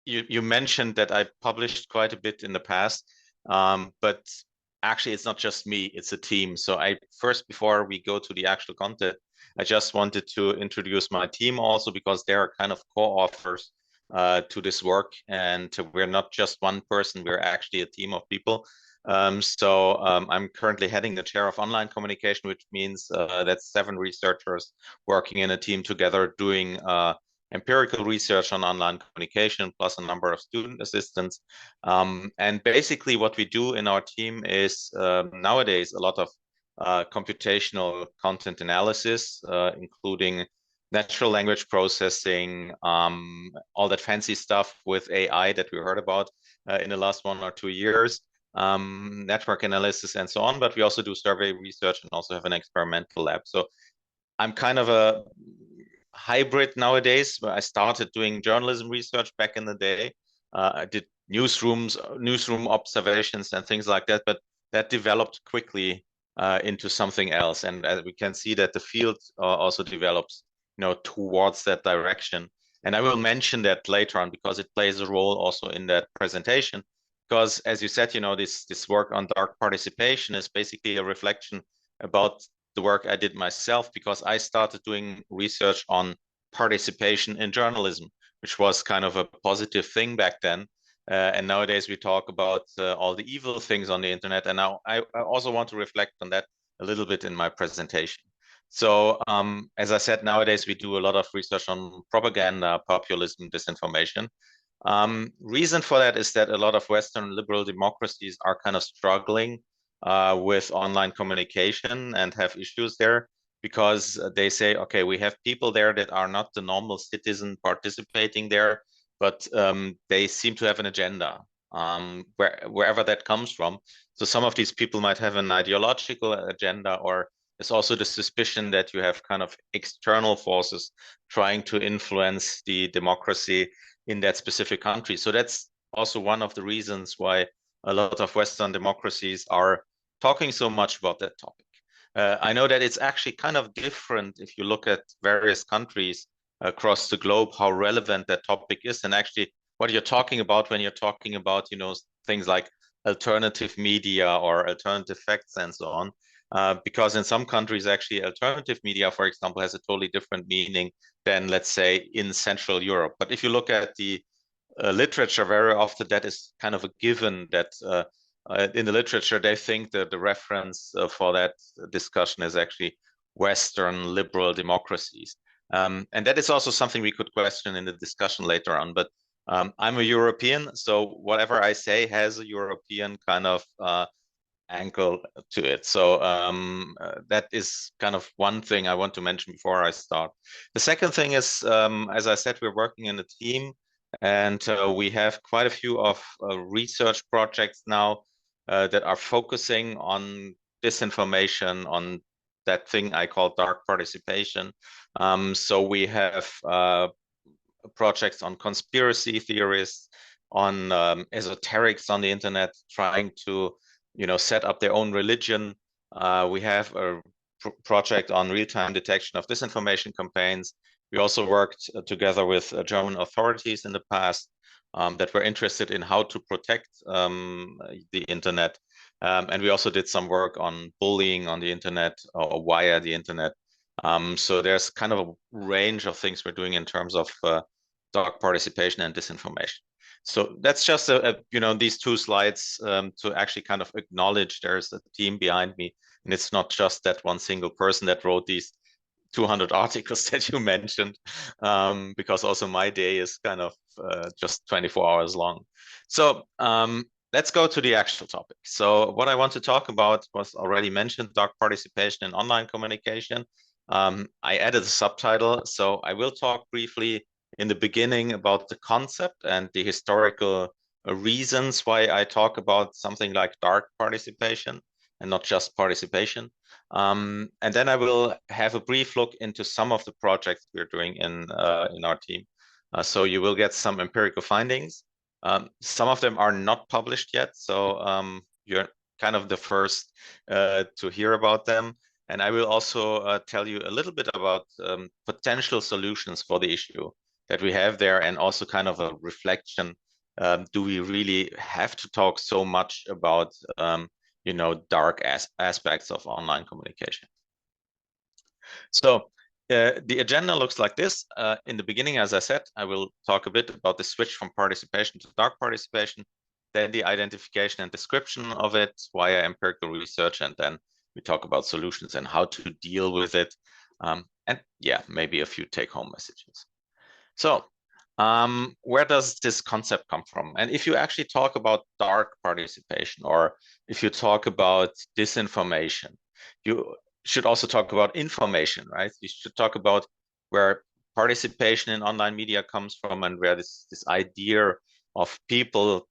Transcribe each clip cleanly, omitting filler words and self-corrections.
you mentioned that I published quite a bit in the past, but actually it's not just me, it's a team. So before we go to the actual content, I just wanted to introduce my team also because they are kind of co-authors to this work, and we're not just one person, we're actually a team of people. I'm currently heading the chair of online communication, which means that's 7 researchers working in a team together doing empirical research on online communication, plus a number of student assistants. And basically what we do in our team is nowadays a lot of computational content analysis, including natural language processing, all that fancy stuff with AI that we heard about in the last 1 or 2 years, network analysis and so on. But we also do survey research and also have an experimental lab. So I'm kind of a hybrid nowadays, where I started doing journalism research back in the day. I did newsroom observations and things like that, but that developed quickly into something else. And we can see that the field also develops, towards that direction. And I will mention that later on because it plays a role also in that presentation. Because as you said, this work on dark participation is basically a reflection about the work I did myself, because I started doing research on participation in journalism, which was kind of a positive thing back then. And nowadays we talk about all the evil things on the internet. And now I also want to reflect on that a little bit in my presentation. So as I said, nowadays we do a lot of research on propaganda, populism, disinformation. Reason for that is that a lot of Western liberal democracies are kind of struggling with online communication and have issues there because they say, okay, we have people there that are not the normal citizen participating there, but they seem to have an agenda, wherever that comes from. So some of these people might have an ideological agenda, or there's also the suspicion that you have kind of external forces trying to influence the democracy in that specific country. So that's also one of the reasons why a lot of Western democracies are talking so much about that topic. I know that it's actually kind of different if you look at various countries across the globe, how relevant that topic is, and actually what you're talking about when you're talking about, things like alternative media or alternative facts and so on. Because in some countries, actually, alternative media, for example, has a totally different meaning than, let's say, in Central Europe. But if you look at the literature, very often that is kind of a given that in the literature, they think that the reference for that discussion is actually Western liberal democracies. And that is also something we could question in the discussion later on. But I'm a European, so whatever I say has a European kind of angle to it. So that is kind of one thing I want to mention before I start. The second thing is, as I said, we're working in a team, and we have quite a few of research projects now that are focusing on disinformation, on that thing I call dark participation. So we have projects on conspiracy theories, on esoterics on the internet, trying to set up their own religion. We have a project on real-time detection of disinformation campaigns. We also worked together with German authorities in the past that were interested in how to protect the internet. And we also did some work on bullying on the internet or via the internet. So there's kind of a range of things we're doing in terms of dark participation and disinformation. So that's just these 2 slides to actually kind of acknowledge there's a team behind me, and it's not just that one single person that wrote these 200 articles that you mentioned, because also my day is kind of just 24 hours long. So let's go to the actual topic. So what I want to talk about was already mentioned, dark participation in online communication. I added a subtitle, so I will talk briefly in the beginning about the concept and the historical reasons why I talk about something like dark participation and not just participation. And then I will have a brief look into some of the projects we're doing in our team. So you will get some empirical findings. Some of them are not published yet, so you're kind of the first to hear about them. And I will also tell you a little bit about potential solutions for the issue. that we have there, and also kind of a reflection. Do we really have to talk so much about dark aspects of online communication? So the agenda looks like this. In the beginning, as I said, I will talk a bit about the switch from participation to dark participation, then the identification and description of it via empirical research, and then we talk about solutions and how to deal with it. And yeah, maybe a few take-home messages. So where does this concept come from? And if you actually talk about dark participation, or if you talk about disinformation, you should also talk about information, right? You should talk about where participation in online media comes from, and where this idea of people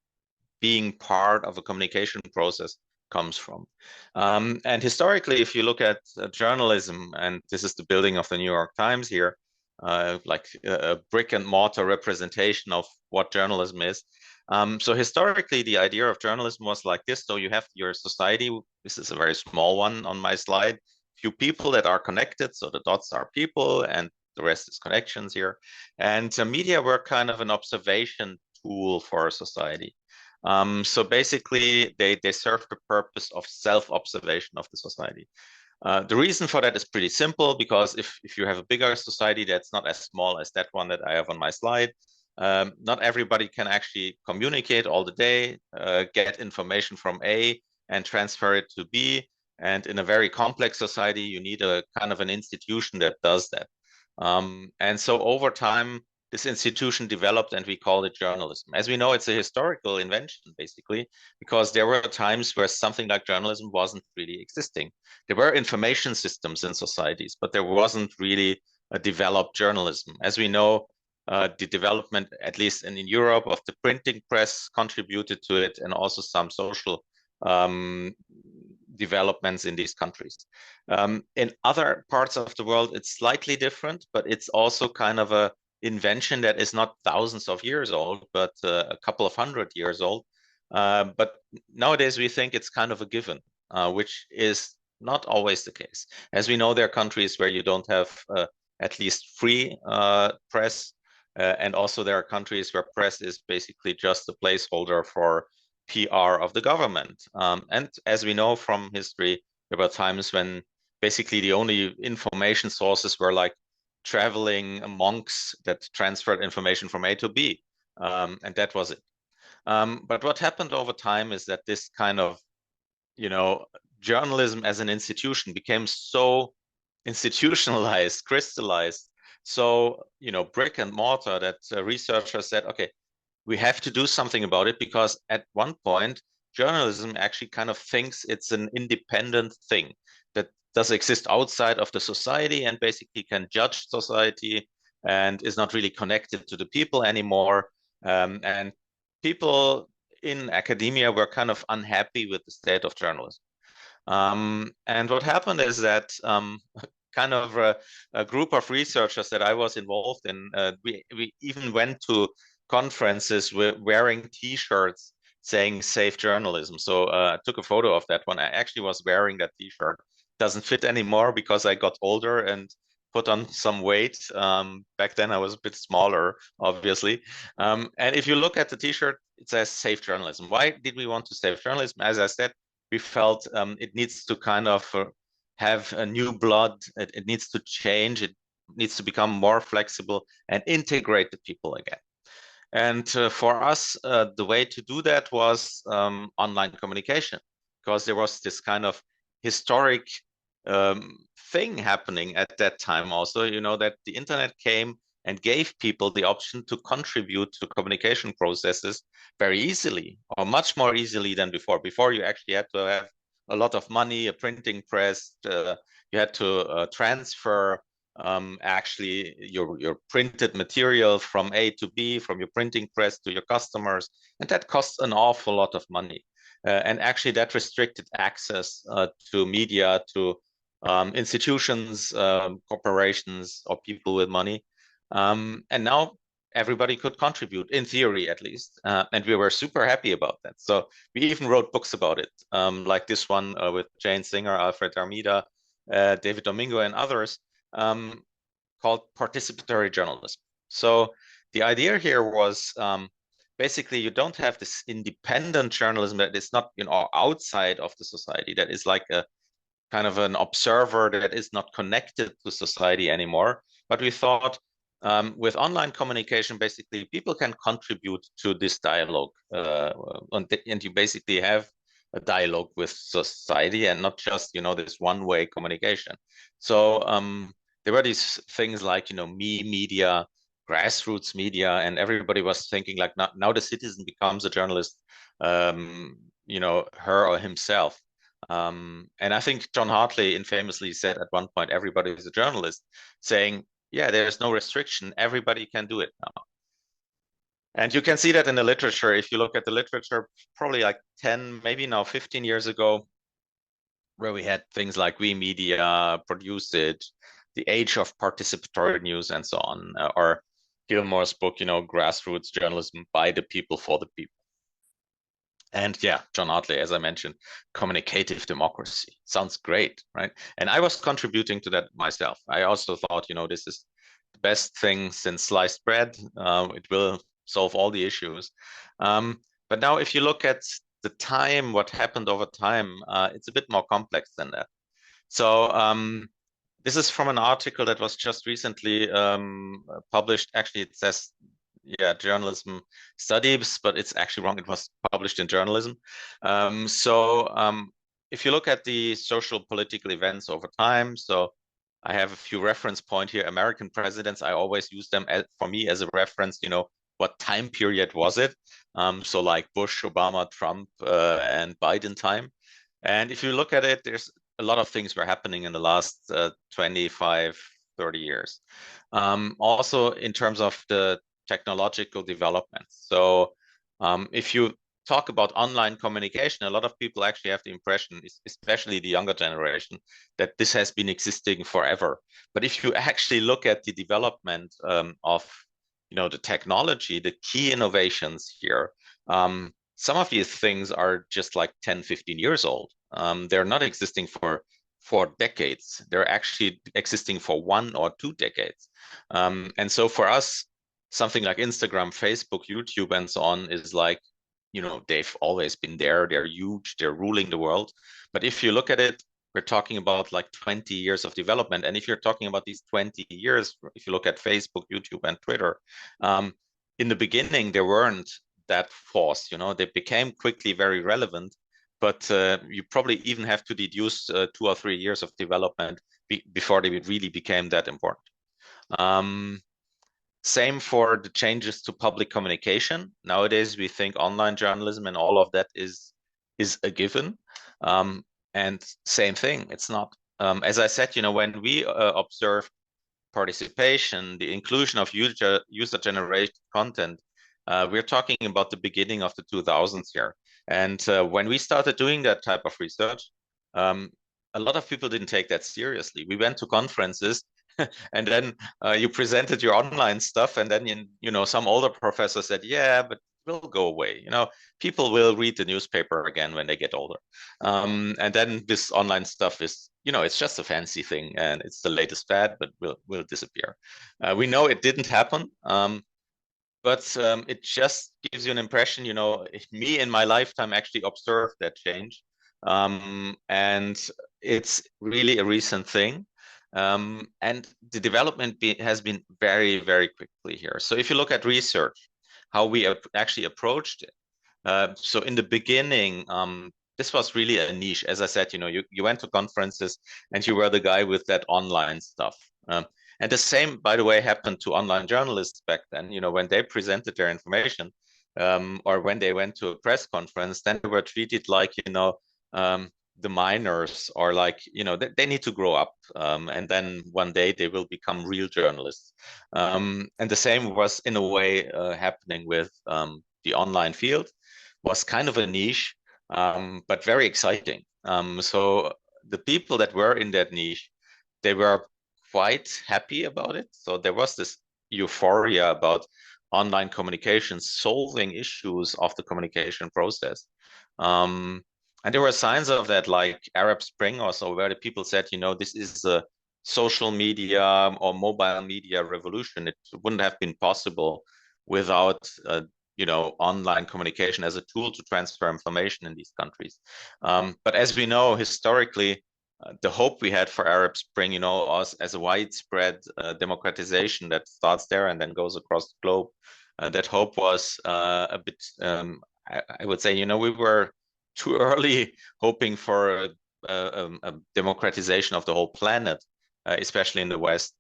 being part of a communication process comes from. And historically, if you look at journalism, and this is the building of the New York Times here, like a brick and mortar representation of what journalism is. So historically, the idea of journalism was like this. So you have your society. This is a very small one on my slide. Few people that are connected. So the dots are people, and the rest is connections here. And media were kind of an observation tool for society. So basically, they serve the purpose of self-observation of the society. The reason for that is pretty simple, because if you have a bigger society that's not as small as that one that I have on my slide, not everybody can actually communicate all the day, get information from A and transfer it to B. And in a very complex society, you need a kind of an institution that does that. And so over time, this institution developed, and we call it journalism. As we know, it's a historical invention, basically, because there were times where something like journalism wasn't really existing. There were information systems in societies, but there wasn't really a developed journalism. As we know, the development, at least in Europe, of the printing press contributed to it, and also some social developments in these countries. In other parts of the world, it's slightly different, but it's also kind of a invention that is not thousands of years old, but a couple of 100 years old. But nowadays we think it's kind of a given, which is not always the case. As we know, there are countries where you don't have at least free press, and also there are countries where press is basically just a placeholder for PR of the government. And as we know from history, there were times when basically the only information sources were like traveling monks that transferred information from A to B, and that was it. But what happened over time is that this kind of, journalism as an institution became so institutionalized, crystallized, so, brick and mortar, that researchers said, okay, we have to do something about it, because at one point, journalism actually kind of thinks it's an independent thing that does exist outside of the society, and basically can judge society, and is not really connected to the people anymore. And people in academia were kind of unhappy with the state of journalism. And what happened is that kind of a group of researchers that I was involved in, we even went to conferences wearing T-shirts saying "Safe Journalism." So I took a photo of that one. I actually was wearing that T-shirt. Doesn't fit anymore because I got older and put on some weight. Back then I was a bit smaller, obviously. And if you look at the T-shirt, it says "Safe Journalism." Why did we want to save journalism? As I said, we felt it needs to kind of have a new blood. It needs to change. It needs to become more flexible and integrate the people again. And for us, the way to do that was online communication, because there was this kind of historic thing happening at that time also, that the internet came and gave people the option to contribute to communication processes very easily, or much more easily than before. Before, you actually had to have a lot of money, a printing press, you had to transfer actually your printed material from A to B, from your printing press to your customers, and that costs an awful lot of money. And actually that restricted access to media, to institutions, corporations, or people with money. And now everybody could contribute, in theory at least, and we were super happy about that. So we even wrote books about it, like this one with Jane Singer, Alfred Armida, David Domingo, and others, called Participatory Journalism. So the idea here was basically you don't have this independent journalism that is not, outside of the society, that is like a kind of an observer that is not connected to society anymore. But we thought with online communication, basically people can contribute to this dialogue, and you basically have a dialogue with society and not just this one-way communication. So there were these things like me media, grassroots media, and everybody was thinking like now the citizen becomes a journalist, her or himself. And I think John Hartley infamously said at one point, everybody is a journalist, saying, yeah, there's no restriction. Everybody can do it now. And you can see that in the literature. If you look at the literature, probably like 10, maybe now 15 years ago, where we had things like We Media, Produce It, The Age of Participatory News, and so on, or Gilmore's book, Grassroots Journalism by the People for the People. And yeah, John Hartley, as I mentioned, communicative democracy. Sounds great, right? And I was contributing to that myself. I also thought, this is the best thing since sliced bread. It will solve all the issues. But now if you look at the time, what happened over time, it's a bit more complex than that. So this is from an article that was just recently published. Actually, it says journalism studies, but it's actually wrong. It was published in journalism. If you look at the social political events over time, so I have a few reference points here. American presidents, I always use them for me as a reference, what time period was it? So like Bush, Obama, Trump, and Biden time. And if you look at it, there's a lot of things were happening in the last 25, 30 years. Also in terms of the technological developments. So if you talk about online communication, a lot of people actually have the impression, especially the younger generation, that this has been existing forever. But if you actually look at the development of the technology, the key innovations here, some of these things are just like 10, 15 years old. They're not existing for decades. They're actually existing for 1 or 2 decades. And so for us, something like Instagram, Facebook, YouTube, and so on is like, they've always been there. They're huge. They're ruling the world. But if you look at it, we're talking about like 20 years of development. And if you're talking about these 20 years, if you look at Facebook, YouTube, and Twitter, in the beginning, there weren't that force. They became quickly very relevant. But you probably even have to deduce 2 or 3 years of development before they really became that important. Same for the changes to public communication. Nowadays, we think online journalism and all of that is a given. And same thing, it's not. As I said, when we observe participation, the inclusion of user-generated content, we're talking about the beginning of the 2000s here. And when we started doing that type of research, a lot of people didn't take that seriously. We went to conferences and then you presented your online stuff, and then some older professor said, yeah, but it will go away. People will read the newspaper again when they get older. And then this online stuff is, it's just a fancy thing and it's the latest fad, but will disappear. We know it didn't happen. But it just gives you an impression, me in my lifetime actually observed that change. And it's really a recent thing. And the development has been very, very quickly here. So if you look at research, how we actually approached it. So in the beginning, this was really a niche. As I said, you went to conferences and you were the guy with that online stuff. And the same, by the way, happened to online journalists back then. When they presented their information, or when they went to a press conference, then they were treated like, the minors, or like, they need to grow up. And then one day they will become real journalists. And the same was in a way happening with the online field. Was kind of a niche, but very exciting. So the people that were in that niche, they were quite happy about it. So there was this euphoria about online communication solving issues of the communication process. And there were signs of that, like Arab Spring or so, where the people said, this is social media or mobile media revolution. It wouldn't have been possible without online communication as a tool to transfer information in these countries. But as we know, historically, the hope we had for Arab Spring, as a widespread democratization that starts there and then goes across the globe, that hope was a bit, I would say, we were too early hoping for a democratization of the whole planet, especially in the West.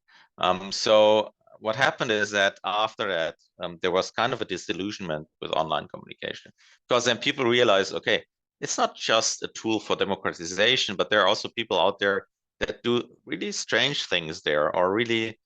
So what happened is that after that, there was kind of a disillusionment with online communication, because then people realized, okay, it's not just a tool for democratization, but there are also people out there that do really strange things there, or really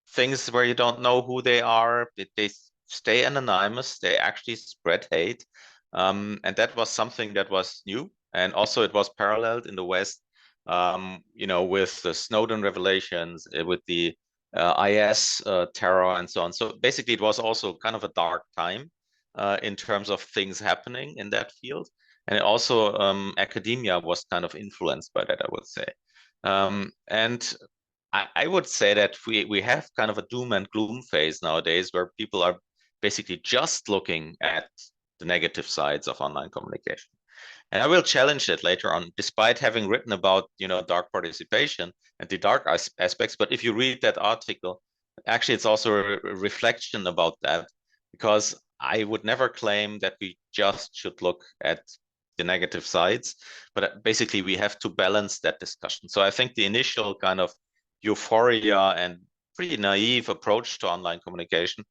things where you don't know who they are. They stay anonymous. They actually spread hate. And that was something that was new. And also it was paralleled in the West, with the Snowden revelations, with the IS terror and so on. So basically it was also kind of a dark time in terms of things happening in that field. And also academia was kind of influenced by that, I would say. And I would say that we have kind of a doom and gloom phase nowadays, where people are basically just looking at the negative sides of online communication. And I will challenge it later on, despite having written about, dark participation and the dark aspects. But if you read that article, actually, it's also a reflection about that, because I would never claim that we just should look at the negative sides, but basically we have to balance that discussion. So I think the initial kind of euphoria and pretty naive approach to online communication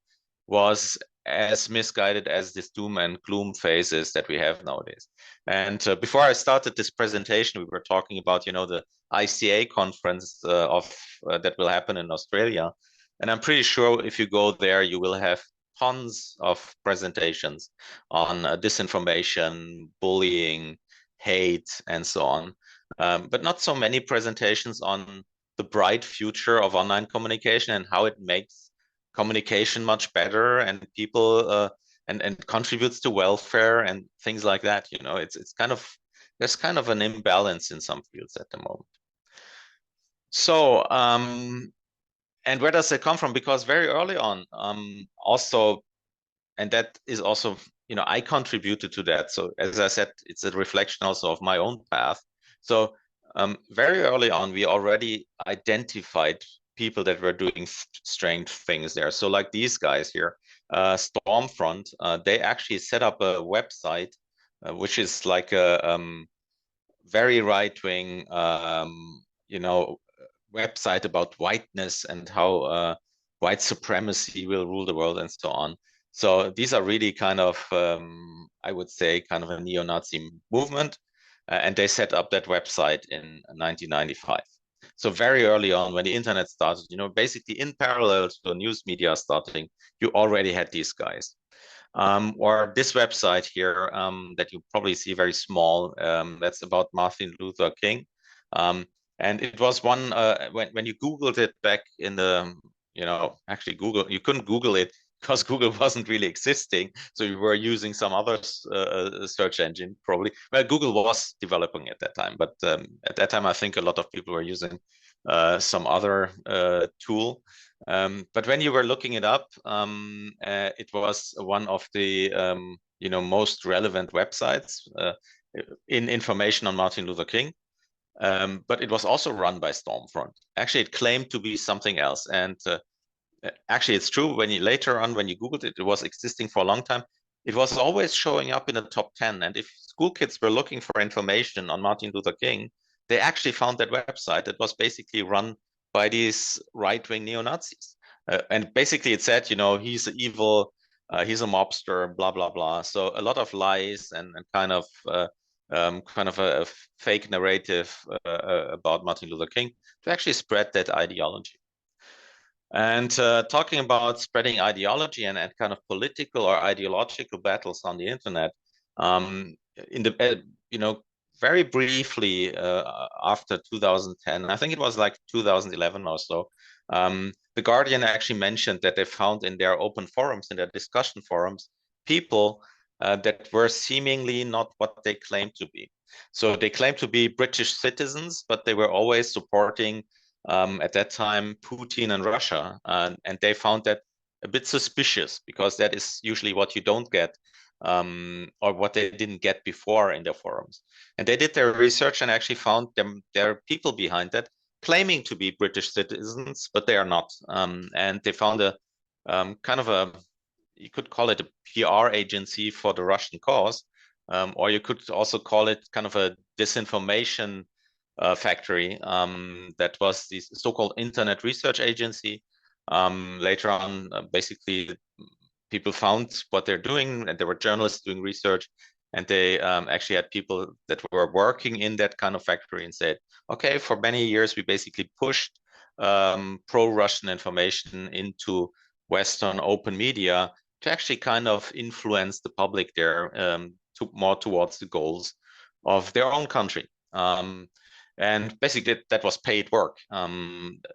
was as misguided as this doom and gloom phases that we have nowadays. And before I started this presentation, we were talking about, the ICA conference that will happen in Australia. And I'm pretty sure if you go there, you will have tons of presentations on disinformation, bullying, hate, and so on. But not so many presentations on the bright future of online communication and how it makes communication much better, and people and contributes to welfare and things like that. It's kind of, there's kind of an imbalance in some fields at the moment. So and where does it come from? Because very early on, also, and that is also, I contributed to that. So as I said, it's a reflection also of my own path. So very early on, we already identified people that were doing strange things there. So like these guys here, Stormfront, they actually set up a website, which is like a very right-wing, website about whiteness and how white supremacy will rule the world and so on. So these are really kind of, I would say, kind of a neo-Nazi movement. And they set up that website in 1995. So very early on, when the internet started, basically in parallel to the news media starting, you already had these guys. Or this website here that you probably see very small, that's about Martin Luther King. And it was one, when you Googled it back in the, actually you couldn't Google it because Google wasn't really existing. So you were using some other search engine, probably. Well, Google was developing at that time, but at that time, I think a lot of people were using some other tool. But when you were looking it up, it was one of the most relevant websites in information on Martin Luther King. But it was also run by Stormfront. Actually, it claimed to be something else. And actually, it's true. When you Googled it, it was existing for a long time. It was always showing up in the top 10. And if school kids were looking for information on Martin Luther King, they actually found that website that was basically run by these right-wing neo-Nazis. And basically it said, he's evil, he's a mobster, blah, blah, blah. So a lot of lies and kind of a fake narrative about Martin Luther King to actually spread that ideology. And talking about spreading ideology and kind of political or ideological battles on the internet, in the very briefly after 2010, I think it was like 2011 or so, the Guardian actually mentioned that they found in their open forums, in their discussion forums, people that were seemingly not what they claimed to be. So they claimed to be British citizens, but they were always supporting at that time, Putin and Russia, and they found that a bit suspicious, because that is usually what you don't get, or what they didn't get before in their forums. And they did their research and actually found there are people behind that claiming to be British citizens, but they are not. And they found a kind of a, you could call it a PR agency for the Russian cause, or you could also call it kind of a disinformation factory. That was the so-called Internet Research Agency. Later on, basically, people found what they're doing, and there were journalists doing research, and they actually had people that were working in that kind of factory and said, okay, for many years, we basically pushed pro-Russian information into Western open media to actually kind of influence the public there, more towards the goals of their own country. And basically that was paid work,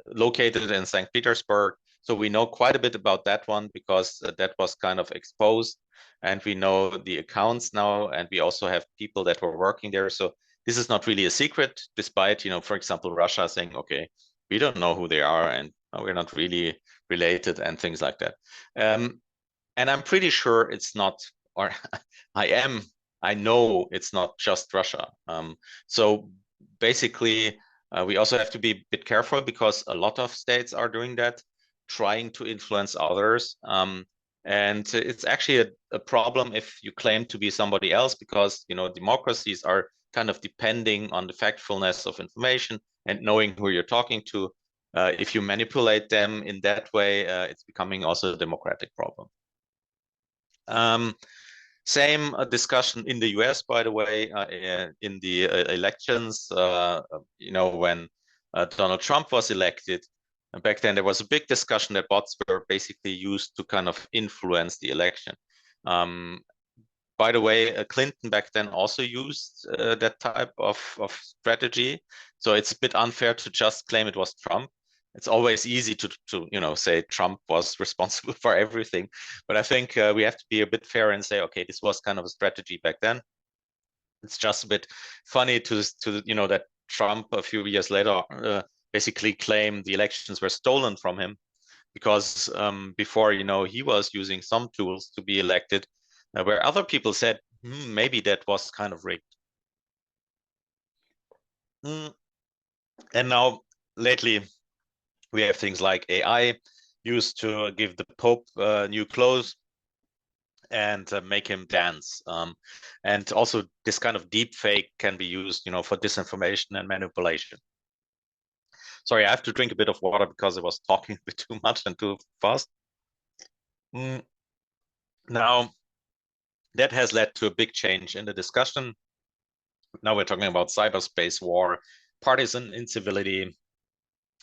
located in St. Petersburg. So we know quite a bit about that one, because that was kind of exposed, and we know the accounts now, and we also have people that were working there. So this is not really a secret, despite, for example, Russia saying, okay, we don't know who they are, and we're not really related, and things like that. And I'm pretty sure it's not, or I know it's not just Russia. So basically, we also have to be a bit careful, because a lot of states are doing that, trying to influence others. And it's actually a problem if you claim to be somebody else, because democracies are kind of depending on the factfulness of information and knowing who you're talking to. If you manipulate them in that way, it's becoming also a democratic problem. Same discussion in the US, by the way, in the elections, when Donald Trump was elected. Back then, there was a big discussion that bots were basically used to kind of influence the election. By the way, Clinton back then also used that type of strategy. So it's a bit unfair to just claim it was Trump. It's always easy to say Trump was responsible for everything. But I think we have to be a bit fair and say, okay, this was kind of a strategy back then. It's just a bit funny to that Trump a few years later basically claimed the elections were stolen from him, because before, he was using some tools to be elected, where other people said, maybe that was kind of rigged. And now lately, we have things like AI used to give the Pope new clothes and make him dance. And also this kind of deep fake can be used, for disinformation and manipulation. Sorry, I have to drink a bit of water because I was talking a bit too much and too fast. Now, that has led to a big change in the discussion. Now we're talking about cyberspace war, partisan incivility,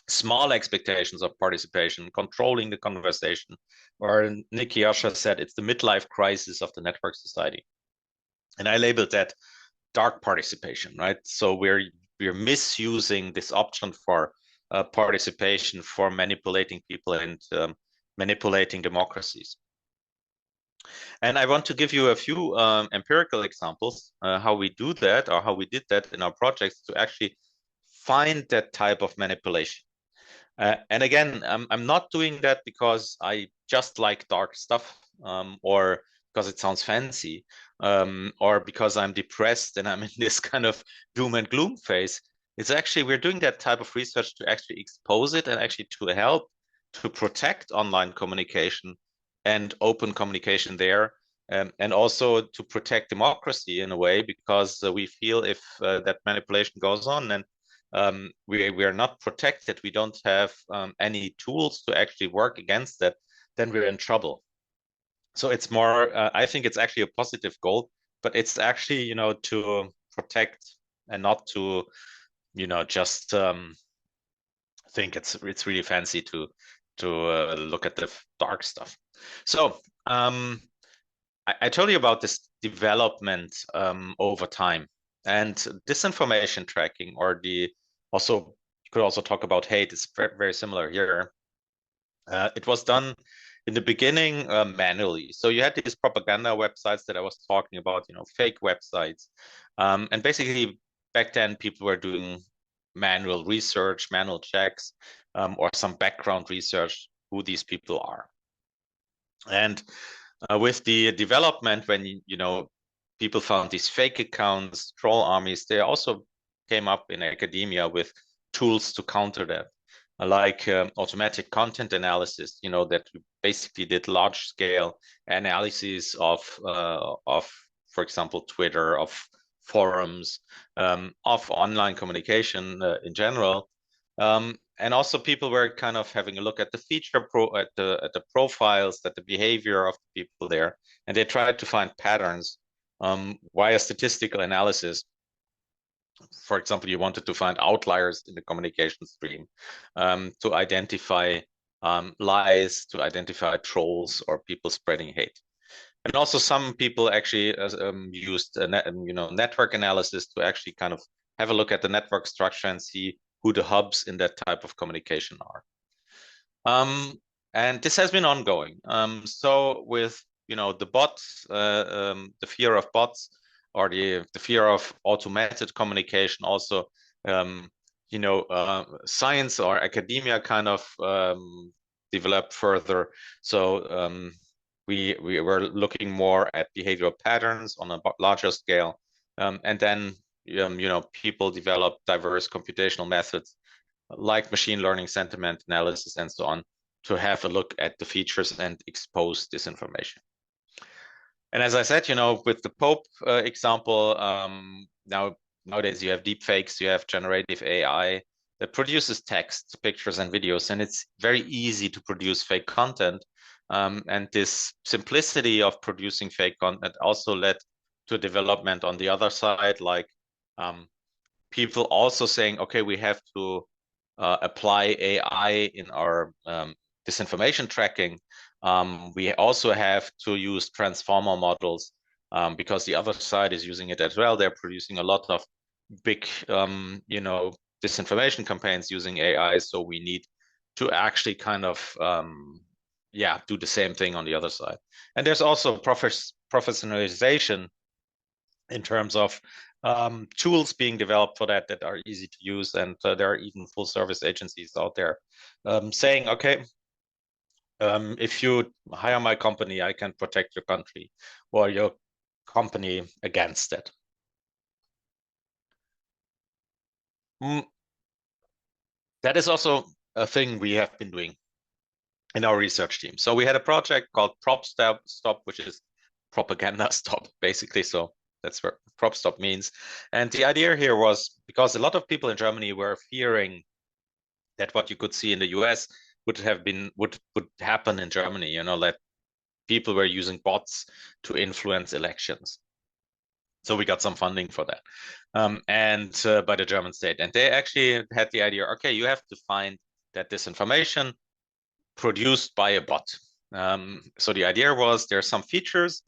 small expectations of participation, controlling the conversation, or Nikki Usher said it's the midlife crisis of the network society. And I labeled that dark participation, right? So we're misusing this option for participation for manipulating people and manipulating democracies. And I want to give you a few empirical examples how we do that, or how we did that in our projects, to actually find that type of manipulation. And again, I'm not doing that because I just like dark stuff, or because it sounds fancy, or because I'm depressed and I'm in this kind of doom and gloom phase. It's actually, we're doing that type of research to actually expose it, and actually to help to protect online communication and open communication there, and also to protect democracy in a way, because we feel if that manipulation goes on, and we are not protected, we don't have any tools to actually work against that, then we're in trouble. So it's more, I think it's actually a positive goal, but it's actually, to protect, and not to, just think it's really fancy to look at the dark stuff. So I told you about this development over time, and disinformation tracking, or also you could also talk about hate. It's very, very similar here. It was done in the beginning manually. So you had these propaganda websites that I was talking about, fake websites, and basically back then people were doing manual research, manual checks, or some background research who these people are. And with the development, when people found these fake accounts, troll armies, they also came up in academia with tools to counter that, like automatic content analysis. That we basically did large-scale analysis of, for example, Twitter, of forums, of online communication in general. And also people were kind of having a look at the at the profiles, at the behavior of the people there, and they tried to find patterns via statistical analysis. For example, you wanted to find outliers in the communication stream, to identify lies, to identify trolls or people spreading hate. And also some people actually used network analysis to actually kind of have a look at the network structure and see who the hubs in that type of communication are. And this has been ongoing. So with the bots, the fear of bots, or the fear of automated communication, also science or academia kind of developed further. So we were looking more at behavioral patterns on a larger scale, and then people developed diverse computational methods like machine learning, sentiment analysis, and so on, to have a look at the features and expose disinformation. And as I said, with the Pope example, nowadays you have deepfakes, you have generative AI that produces text, pictures, and videos, and it's very easy to produce fake content. And this simplicity of producing fake content also led to development on the other side, like people also saying, okay, we have to apply AI in our disinformation tracking. We also have to use transformer models because the other side is using it as well. They're producing a lot of big, disinformation campaigns using AI. So we need to actually kind of, do the same thing on the other side. And there's also professionalization in terms of tools being developed for that are easy to use. And there are even full service agencies out there saying, okay, if you hire my company, I can protect your country or your company against it. That is also a thing we have been doing in our research team. So we had a project called Prop Stop, which is propaganda stop, basically. So that's what Prop Stop means. And the idea here was, because a lot of people in Germany were fearing that what you could see in the US would happen in Germany, that people were using bots to influence elections. So we got some funding for that, and by the German state. And they actually had the idea, okay, you have to find that disinformation produced by a bot. So the idea was, there are some features,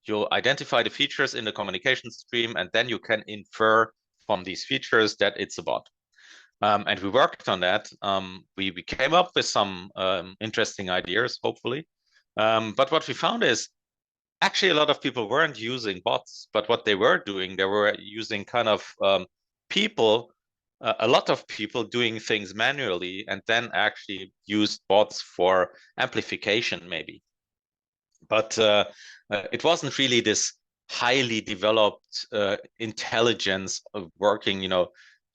you'll identify the features in the communication stream, and then you can infer from these features that it's a bot. And we worked on that. We came up with some interesting ideas, hopefully. But what we found is, actually a lot of people weren't using bots, but what they were doing, they were using kind of a lot of people doing things manually, and then actually used bots for amplification maybe. But it wasn't really this highly developed intelligence of working,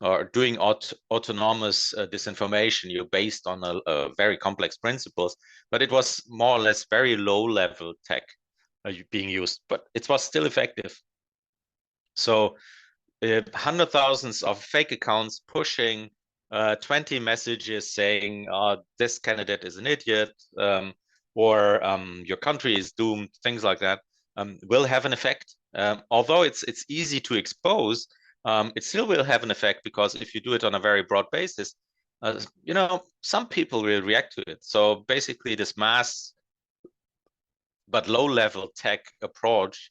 or doing autonomous disinformation, based on a very complex principles, but it was more or less very low level tech being used, but it was still effective. So 100,000s of fake accounts pushing 20 messages saying this candidate is an idiot, or your country is doomed, things like that, will have an effect. Although it's easy to expose, it still will have an effect, because if you do it on a very broad basis, some people will react to it. So basically this mass but low-level tech approach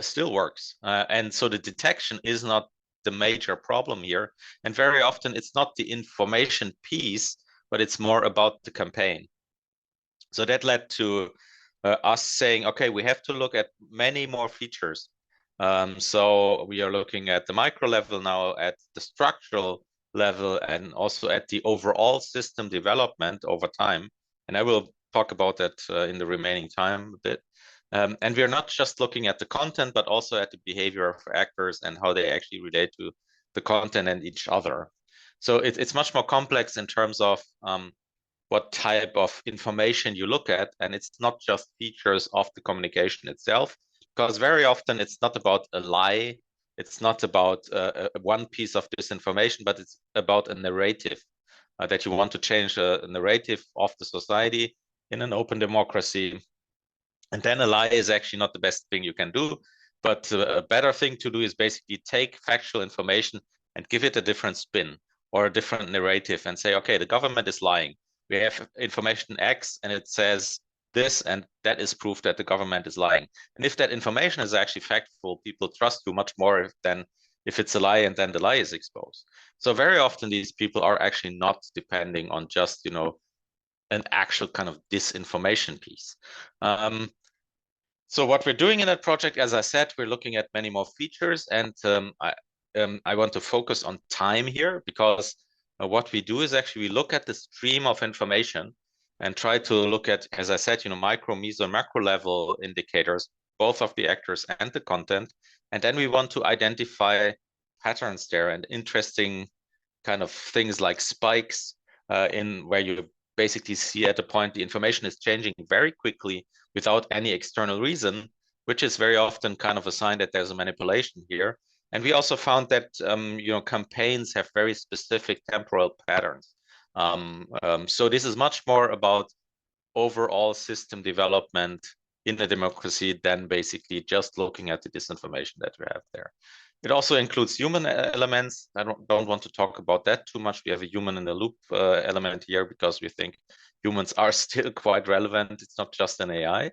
still works. And so the detection is not the major problem here. And very often it's not the information piece, but it's more about the campaign. So that led to us saying, okay, we have to look at many more features. So we are looking at the micro level now, at the structural level and also at the overall system development over time. And I will talk about that in the remaining time a bit. And we're not just looking at the content, but also at the behavior of actors and how they actually relate to the content and each other. So it's much more complex in terms of what type of information you look at, and it's not just features of the communication itself, because very often it's not about a lie, it's not about one piece of disinformation, but it's about a narrative that you want to change a narrative of the society in an open democracy. And then a lie is actually not the best thing you can do, but a better thing to do is basically take factual information and give it a different spin or a different narrative and say, okay, the government is lying. We have information X and it says this, and that is proof that the government is lying. And if that information is actually factual, people trust you much more than if it's a lie and then the lie is exposed. So very often these people are actually not depending on just, an actual kind of disinformation piece. So what we're doing in that project, as I said, we're looking at many more features, and I want to focus on time here, because what we do is actually we look at the stream of information and try to look at, as I said, micro, meso, and macro level indicators, both of the actors and the content. And then we want to identify patterns there and interesting kind of things like spikes in where you basically see at a point the information is changing very quickly without any external reason, which is very often kind of a sign that there's a manipulation here. And we also found that campaigns have very specific temporal patterns. So this is much more about overall system development in a democracy than basically just looking at the disinformation that we have there. It also includes human elements. I don't want to talk about that too much. We have a human in the loop element here because we think humans are still quite relevant. It's not just an AI.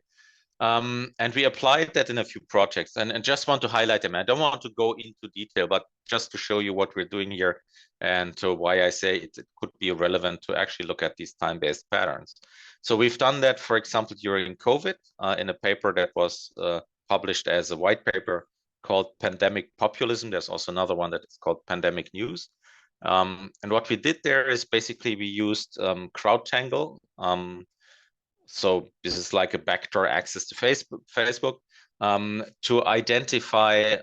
And we applied that in a few projects and just want to highlight them. I don't want to go into detail, but just to show you what we're doing here and to why I say it could be relevant to actually look at these time-based patterns. So we've done that, for example, during COVID in a paper that was published as a white paper called Pandemic Populism. There's also another one that is called Pandemic News. And what we did there is basically we used CrowdTangle. So this is like a backdoor access to Facebook to identify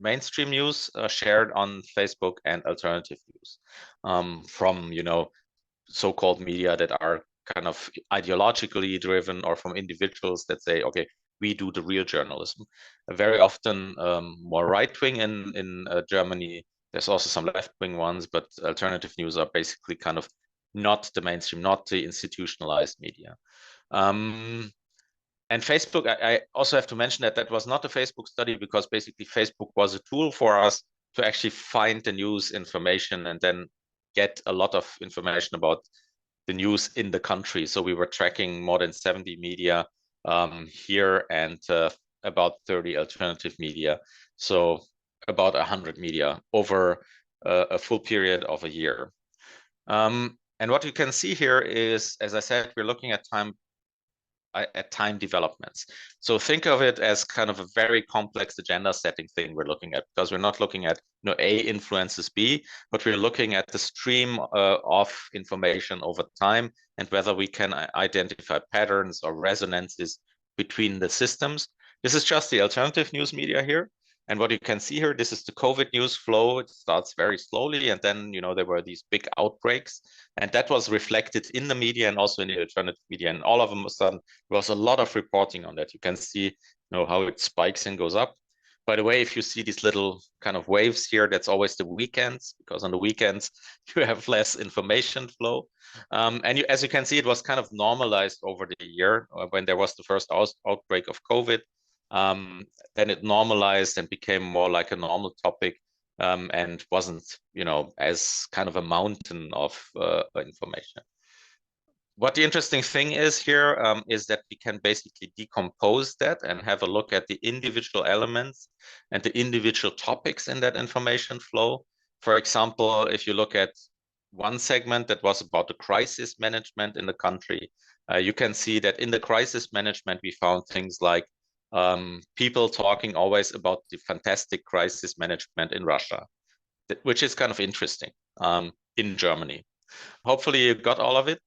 mainstream news shared on Facebook and alternative news from, so-called media that are kind of ideologically driven or from individuals that say, okay, we do the real journalism. Very often more right-wing in Germany. There's also some left-wing ones, but alternative news are basically kind of not the mainstream, not the institutionalized media. And Facebook, I also have to mention that was not a Facebook study because basically Facebook was a tool for us to actually find the news information and then get a lot of information about the news in the country. So we were tracking more than 70 media here and about 30 alternative media. So about 100 media over a full period of a year. And what you can see here is, as I said, we're looking at time developments. So think of it as kind of a very complex agenda setting thing we're looking at, because we're not looking at A influences B, but we're looking at the stream of information over time and whether we can identify patterns or resonances between the systems. This is just the alternative news media here. And what you can see here, this is the COVID news flow. It starts very slowly. And then, there were these big outbreaks. And that was reflected in the media and also in the alternative media. And all of a sudden, there was a lot of reporting on that. You can see, how it spikes and goes up. By the way, if you see these little kind of waves here, that's always the weekends, because on the weekends, you have less information flow. And as you can see, it was kind of normalized over the year when there was the first outbreak of COVID. Then it normalized and became more like a normal topic and wasn't, as kind of a mountain of information. What the interesting thing is here is that we can basically decompose that and have a look at the individual elements and the individual topics in that information flow. For example, if you look at one segment that was about the crisis management in the country, you can see that in the crisis management, we found things like people talking always about the fantastic crisis management in Russia. which is kind of interesting in Germany. Hopefully you got all of it.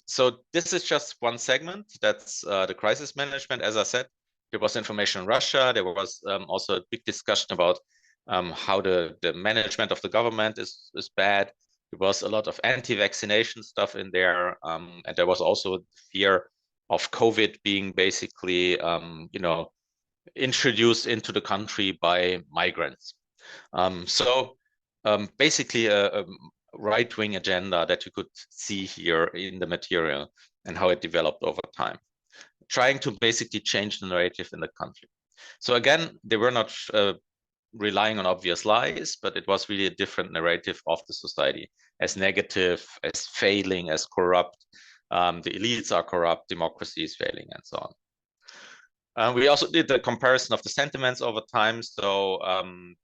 So this is just one segment. That's the crisis management. As I said, there was information in Russia. There was also a big discussion about how the management of the government is bad. There was a lot of anti-vaccination stuff in there. And there was also fear of COVID being basically, introduced into the country by migrants. Basically a right-wing agenda that you could see here in the material and how it developed over time, trying to basically change the narrative in the country. So again, they were not relying on obvious lies, but it was really a different narrative of the society as negative, as failing, as corrupt. The elites are corrupt, democracy is failing, and so on. We also did the comparison of the sentiments over time. So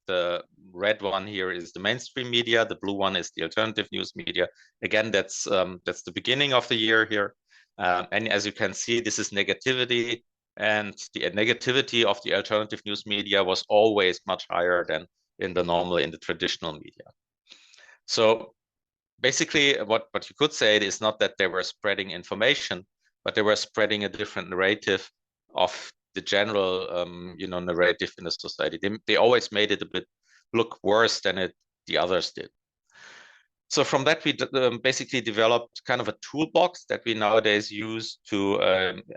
the red one here is the mainstream media. The blue one is the alternative news media. Again, that's the beginning of the year here. And as you can see, this is negativity. And the negativity of the alternative news media was always much higher than in the traditional media. So basically, what you could say is not that they were spreading information, but they were spreading a different narrative of the general, narrative in the society. They always made it a bit look worse than the others did. So from that, we basically developed kind of a toolbox that we nowadays use to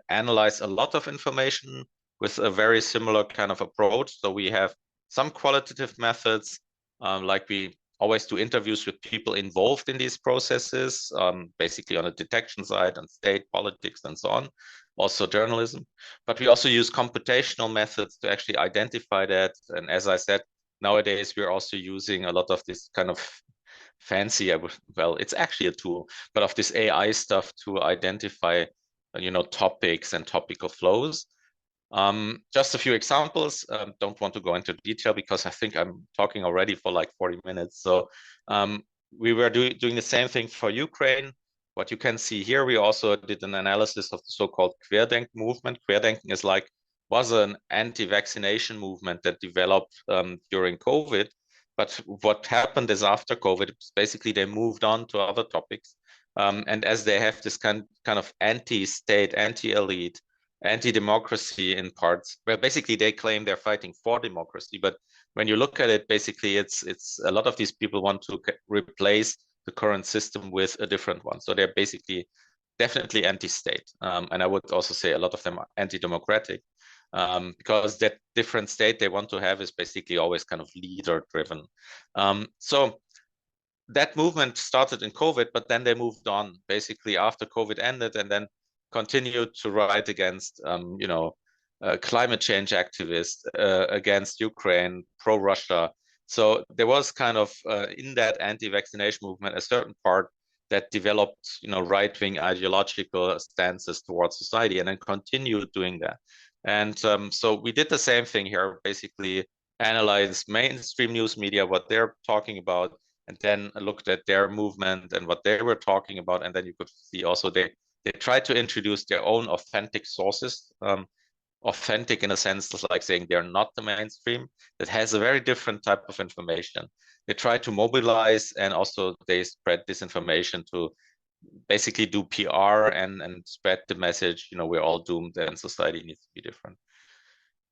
analyze a lot of information with a very similar kind of approach. So we have some qualitative methods, like we always do interviews with people involved in these processes, basically on the detection side and state politics and so on, also journalism. But we also use computational methods to actually identify that. And as I said, nowadays we're also using a lot of this kind of fancy, well, it's actually a tool, but of this AI stuff to identify, topics and topical flows. Just a few examples. Don't want to go into detail because I think I'm talking already for like 40 minutes. So we were doing the same thing for Ukraine. What you can see here, we also did an analysis of the so-called Querdenken movement. Querdenken was an anti-vaccination movement that developed during COVID. But what happened is after COVID, basically they moved on to other topics. And as they have this kind of anti-state, anti-elite, anti-democracy in parts, well, basically they claim they're fighting for democracy. But when you look at it, basically it's a lot of these people want to replace the current system with a different one. So they're basically definitely anti-state. And I would also say a lot of them are anti-democratic. Because that different state they want to have is basically always kind of leader driven. So that movement started in COVID, but then they moved on basically after COVID ended and then continued to write against, climate change activists, against Ukraine, pro-Russia. So there was kind of in that anti-vaccination movement a certain part that developed, right-wing ideological stances towards society and then continued doing that. And so we did the same thing here, basically analyze mainstream news media, what they're talking about, and then looked at their movement and what they were talking about. And then you could see also they tried to introduce their own authentic sources, authentic in a sense, like saying they're not the mainstream, that has a very different type of information. They try to mobilize and also they spread disinformation to basically do PR and spread the message, we're all doomed and society needs to be different.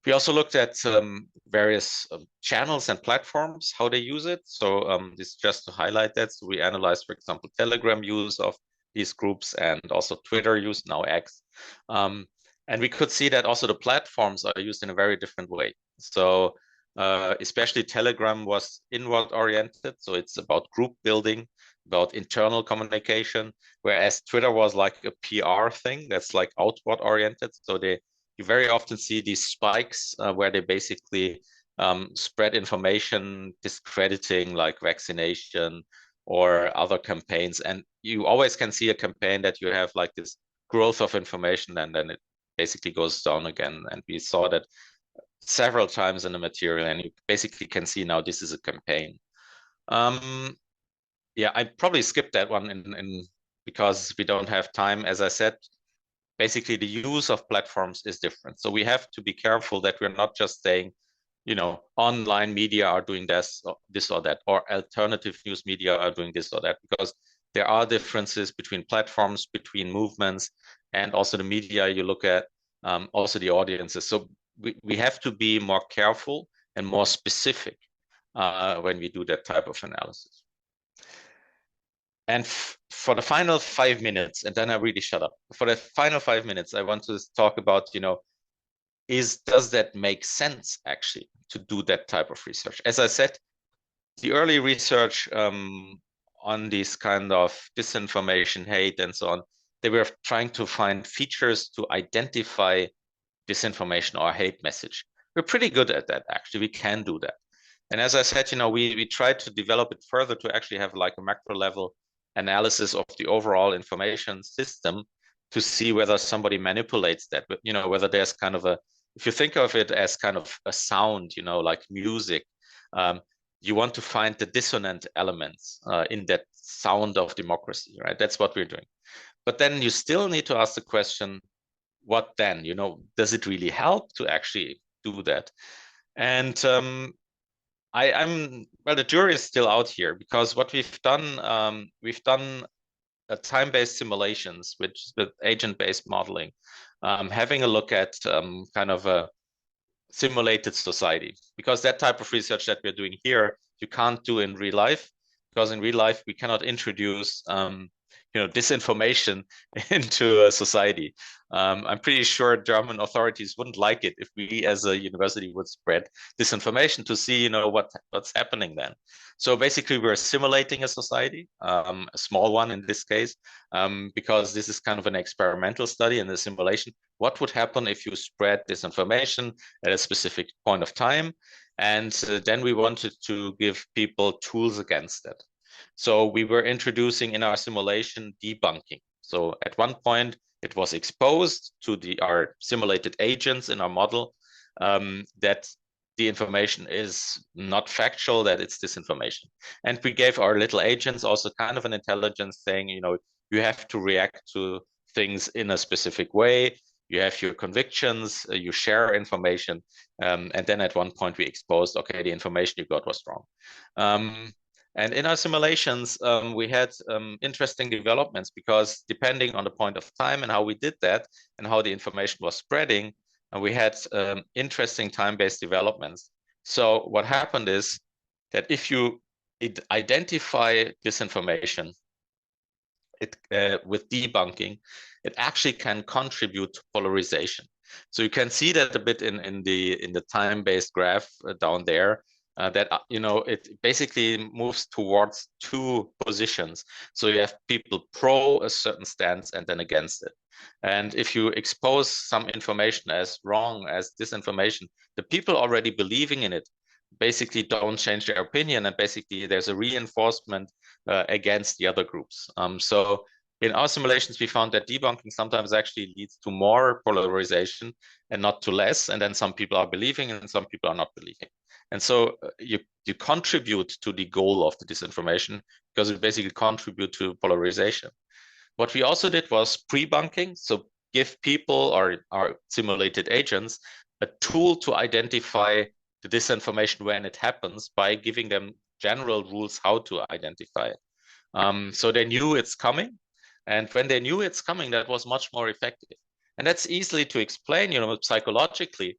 We also looked at various channels and platforms, how they use it. So this just to highlight that. So we analyzed, for example, Telegram use of these groups and also Twitter use, now X. And we could see that also the platforms are used in a very different way. So especially Telegram was inward oriented. So it's about group building, about internal communication, whereas Twitter was like a PR thing that's like outward oriented. So you very often see these spikes where they basically spread information discrediting like vaccination or other campaigns. And you always can see a campaign that you have like this growth of information and then it basically goes down again. And we saw that several times in the material and you basically can see now this is a campaign. Yeah, I probably skipped that one because we don't have time. As I said, basically the use of platforms is different. So we have to be careful that we're not just saying, online media are doing this or that, or alternative news media are doing this or that, because there are differences between platforms, between movements, and also the media you look at, also the audiences. So we have to be more careful and more specific when we do that type of analysis. And for the final 5 minutes, and then I really shut up. For the final 5 minutes, I want to talk about, does that make sense actually to do that type of research? As I said, the early research on these kind of disinformation, hate, and so on, they were trying to find features to identify disinformation or hate message. We're pretty good at that, actually. We can do that. And as I said, we tried to develop it further to actually have like a macro level analysis of the overall information system to see whether somebody manipulates that, but whether there's kind of if you think of it as kind of a sound, like music, you want to find the dissonant elements in that sound of democracy, right? That's what we're doing. But then you still need to ask the question, what then? Does it really help to actually do that? And well, the jury is still out here, because what we've done time-based simulations, which with agent-based modeling, having a look at kind of a simulated society, because that type of research that we're doing here, you can't do in real life, because in real life we cannot introduce disinformation into a society. I'm pretty sure German authorities wouldn't like it if we as a university would spread disinformation to see what's happening then. So basically we're simulating a society, a small one in this case, because this is kind of an experimental study in the simulation. What would happen if you spread disinformation at a specific point of time? And then we wanted to give people tools against that. So we were introducing in our simulation debunking. So at one point, it was exposed to our simulated agents in our model that the information is not factual, that it's disinformation. And we gave our little agents also kind of an intelligence saying, you have to react to things in a specific way. You have your convictions, you share information. And then at one point we exposed, okay, the information you got was wrong. And in our simulations, we had interesting developments, because depending on the point of time and how we did that and how the information was spreading, we had interesting time-based developments. So what happened is that if you identify disinformation with debunking, it actually can contribute to polarization. So you can see that a bit in the time-based graph down there. That it basically moves towards two positions. So you have people pro a certain stance and then against it. And if you expose some information as wrong, as disinformation, the people already believing in it basically don't change their opinion, and basically there's a reinforcement against the other groups. So in our simulations, we found that debunking sometimes actually leads to more polarization and not to less. And then some people are believing and some people are not believing. And so you contribute to the goal of the disinformation, because it basically contribute to polarization. What we also did was pre-bunking. So give people or our simulated agents a tool to identify the disinformation when it happens by giving them general rules how to identify it. So they knew it's coming. And when they knew it's coming, that was much more effective. And that's easily to explain, psychologically.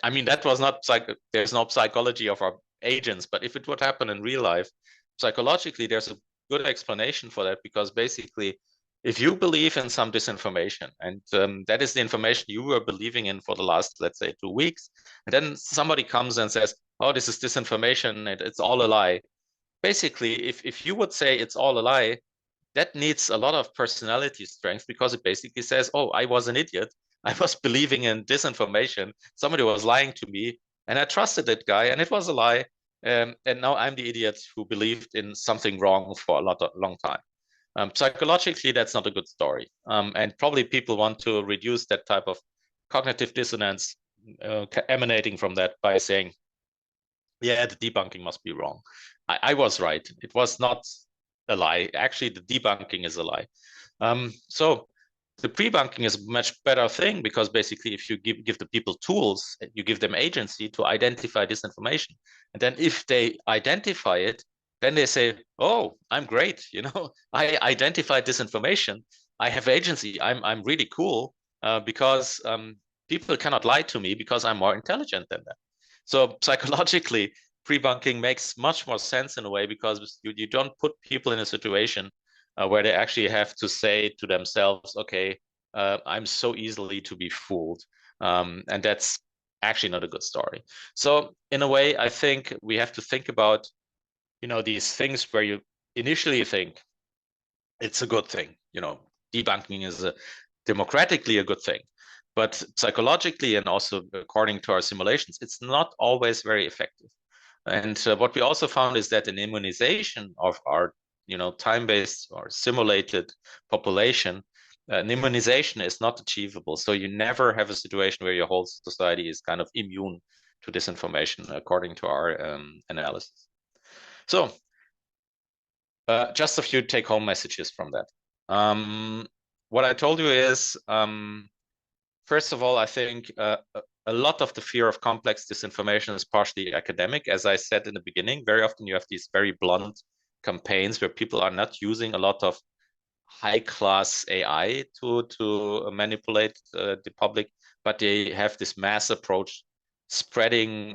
I mean, that was not there's no psychology of our agents, but if it would happen in real life, psychologically, there's a good explanation for that, because basically, if you believe in some disinformation, and that is the information you were believing in for the last, let's say, 2 weeks, and then somebody comes and says, oh, this is disinformation, it's all a lie. Basically, if you would say it's all a lie, that needs a lot of personality strength, because it basically says, oh, I was an idiot. I was believing in disinformation. Somebody was lying to me, and I trusted that guy, and it was a lie. And now I'm the idiot who believed in something wrong for a long time. Psychologically, that's not a good story. And probably people want to reduce that type of cognitive dissonance emanating from that by saying, yeah, the debunking must be wrong. I was right. It was not a lie. Actually, the debunking is a lie. So the pre-bunking is a much better thing, because basically if you give the people tools, you give them agency to identify disinformation. And then if they identify it, then they say, oh, I'm great. I identified disinformation. I have agency. I'm really cool because people cannot lie to me because I'm more intelligent than them. So psychologically, pre-bunking makes much more sense in a way, because you don't put people in a situation where they actually have to say to themselves, okay, I'm so easily to be fooled. And that's actually not a good story. So in a way, I think we have to think about, these things where you initially think it's a good thing. Debunking is democratically a good thing. But psychologically, and also according to our simulations, it's not always very effective. And what we also found is that an immunization of our, time-based or simulated population, an immunization is not achievable. So you never have a situation where your whole society is kind of immune to disinformation, according to our analysis. So just a few take-home messages from that. What I told you is, first of all, I think a lot of the fear of complex disinformation is partially academic. As I said in the beginning, very often you have these very blunt campaigns where people are not using a lot of high-class AI to manipulate the public, but they have this mass approach, spreading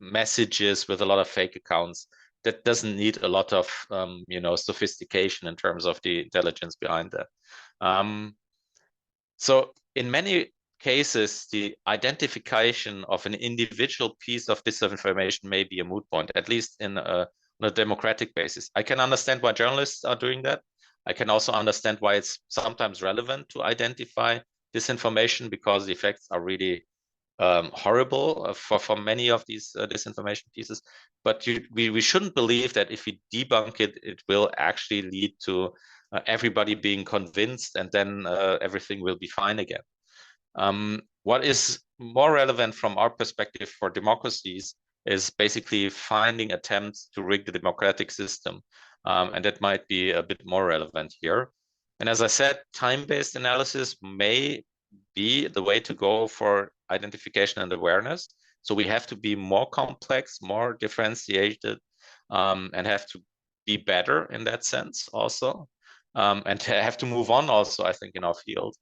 messages with a lot of fake accounts that doesn't need a lot of sophistication in terms of the intelligence behind that. So in many cases, the identification of an individual piece of disinformation may be a moot point, at least on a democratic basis. I can understand why journalists are doing that. I can also understand why it's sometimes relevant to identify disinformation, because the effects are really horrible for many of these disinformation pieces. But we shouldn't believe that if we debunk it, it will actually lead to everybody being convinced, and then everything will be fine again. What is more relevant from our perspective for democracies is basically finding attempts to rig the democratic system. And that might be a bit more relevant here. And as I said, time-based analysis may be the way to go for identification and awareness. So we have to be more complex, more differentiated, and have to be better in that sense also. And have to move on also, I think, in our field.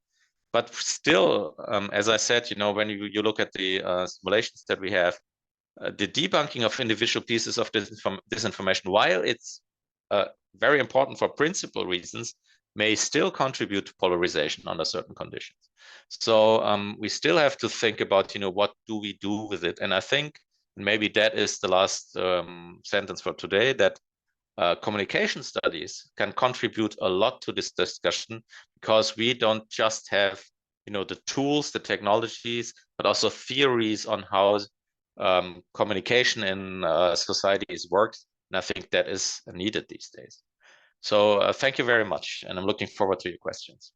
But still, as I said, when you look at the simulations that we have, the debunking of individual pieces of disinformation, while it's very important for principal reasons, may still contribute to polarization under certain conditions. So we still have to think about, what do we do with it? And I think maybe that is the last sentence for today, that communication studies can contribute a lot to this discussion, because we don't just have, the tools, the technologies, but also theories on how communication in societies works. And I think that is needed these days. So thank you very much. And I'm looking forward to your questions.